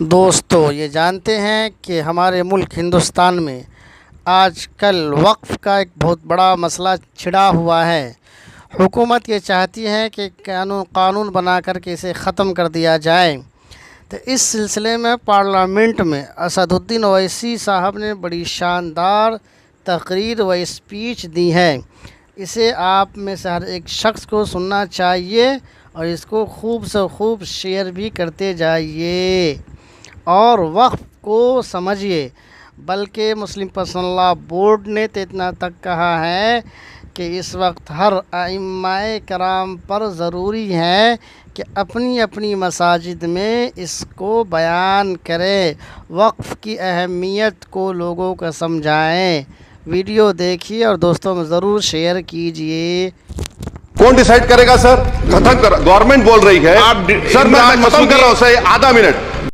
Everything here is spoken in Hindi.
दोस्तों, ये जानते हैं कि हमारे मुल्क हिंदुस्तान में आजकल वक्फ़ का एक बहुत बड़ा मसला छिड़ा हुआ है। हुकूमत ये चाहती है कि कानून बना कर के इसे ख़त्म कर दिया जाए। तो इस सिलसिले में पार्लियामेंट में असदुद्दीन ओवैसी साहब ने बड़ी शानदार तकरीर व स्पीच दी है। इसे आप में से हर एक शख्स को सुनना चाहिए और इसको खूब से खूब शेयर भी करते जाइए और वक्फ़ को समझिए। बल्कि मुस्लिम पर्सनल लॉ बोर्ड ने तो इतना तक कहा है कि इस वक्त हर आइम्माए कराम पर ज़रूरी है कि अपनी अपनी मसाजिद में इसको बयान करें, वक्फ़ की अहमियत को लोगों को समझाएं। वीडियो देखिए और दोस्तों में ज़रूर शेयर कीजिए। कौन डिसाइड करेगा सर? खत्म कर, गवर्नमेंट बोल रही है। सर मैं खत्म कर रहा हूँ सर, आधा मिनट।